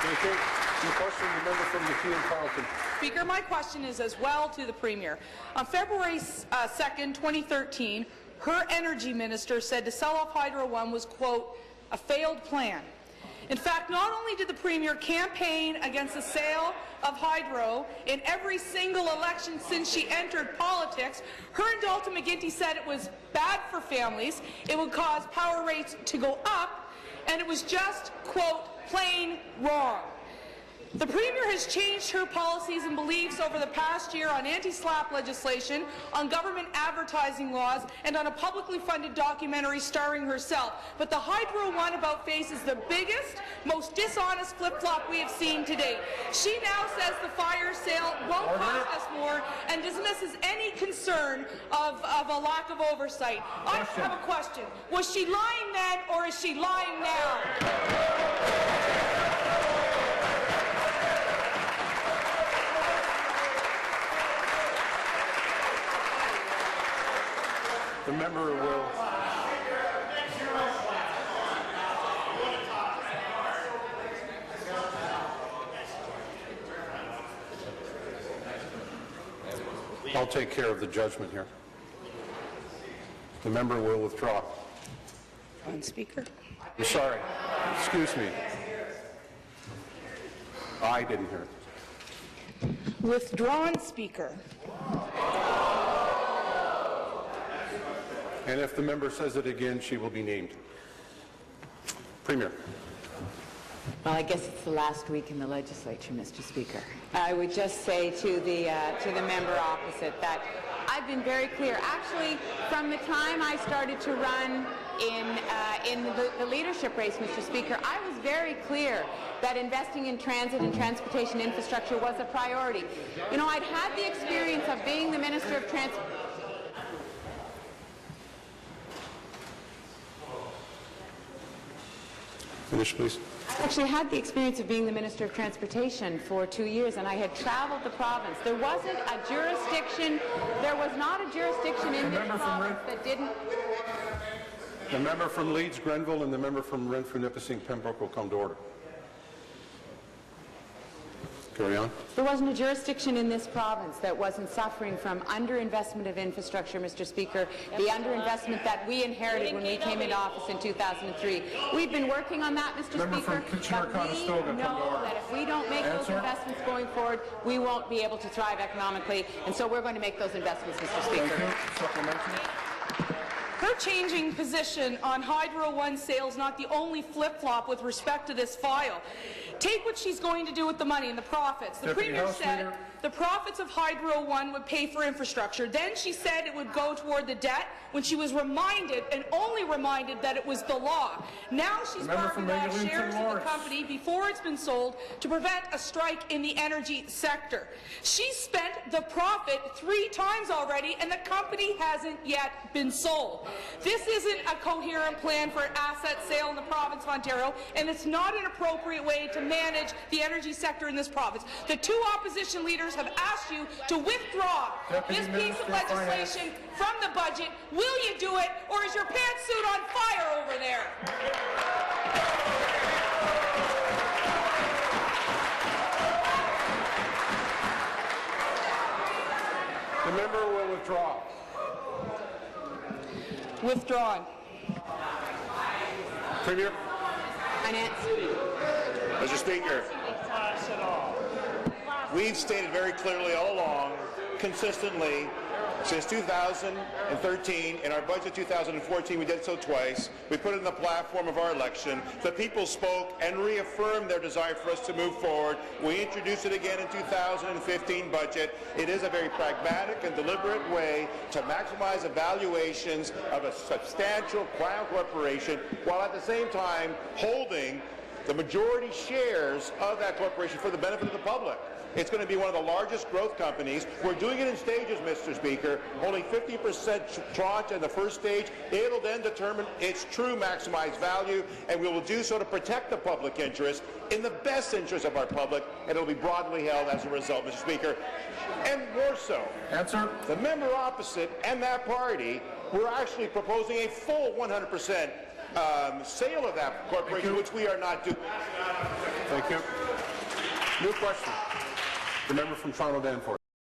Thank you. The question, the member from McLeod-Carleton. Speaker, my question is as well to the Premier. On February 2nd, 2013, her energy minister said to sell off Hydro One was, quote, a failed plan. In fact, not only did the Premier campaign against the sale of Hydro in every single election since she entered politics, her and Dalton McGuinty said it was bad for families, it would cause power rates to go up, and it was just, quote, plain wrong. The Premier has changed her policies and beliefs over the past year on anti-SLAPP legislation, on government advertising laws, and on a publicly funded documentary starring herself. But the Hydro One about face is the biggest, most dishonest flip-flop we have seen to date. She now says the fire sale won't cost us more and dismisses any concern of a lack of oversight. I have a question. Was she lying then, or is she lying now? The member will. I'll take care of the judgment here. The member will withdraw. Speaker. I'm sorry. Excuse me. I didn't hear it. Withdrawn, Speaker. And if the member says it again, she will be named. Premier. Well, I guess it's the last week in the legislature, Mr. Speaker. I would just say to the member opposite that I've been very clear. Actually, from the time I started to run in the leadership race, Mr. Speaker, I was very clear that investing in transit and transportation infrastructure was a priority. You know, I'd had the experience of being the Minister of Transportation. Finish, please. I actually had the experience of being the Minister of Transportation for 2 years, and I had traveled the province. There wasn't a jurisdiction, there was not a jurisdiction in this province that didn't... The member from Leeds, Grenville, and the member from Renfrew, Nipissing, Pembroke will come to order. Carry on. There wasn't a jurisdiction in this province that wasn't suffering from underinvestment of infrastructure, Mr. Speaker, the underinvestment that we inherited when we came into office in 2003. We've been working on that, Mr. Speaker, but we know that if we don't make those investments going forward, we won't be able to thrive economically, and so we're going to make those investments, Mr. Speaker. Her changing position on Hydro One sales not the only flip-flop with respect to this file. Take what she's going to do with the money and the profits. The Premier said the profits of Hydro One would pay for infrastructure. Then she said it would go toward the debt when she was reminded, and only reminded, that it was the law. Now she's bargained off shares of the company before it's been sold to prevent a strike in the energy sector. She spent the profit 3 times already, and the company hasn't yet been sold. This isn't a coherent plan for asset sale in the province of Ontario, and it's not an appropriate way to manage the energy sector in this province. The 2 opposition leaders have asked you to withdraw this piece of legislation from the budget. Will you do it, or is your pantsuit on fire over there? The member will withdraw. Withdrawn. Premier. Finance. Mr. Speaker, we've stated very clearly all along, consistently, since 2013, in our budget 2014, we did so twice. We put it in the platform of our election. The people spoke and reaffirmed their desire for us to move forward. We introduced it again in 2015 budget. It is a very pragmatic and deliberate way to maximize evaluations of a substantial Crown corporation, while at the same time holding the majority shares of that corporation for the benefit of the public. It's going to be one of the largest growth companies. We're doing it in stages, Mr. Speaker. Only 50% tranche in the first stage. It'll then determine its true maximized value, and we will do so to protect the public interest in the best interest of our public, and it'll be broadly held as a result, Mr. Speaker. And more so, the member opposite and that party were actually proposing a full 100% sale of that corporation, which we are not doing. Thank you. New question. The member from Toronto Danforth.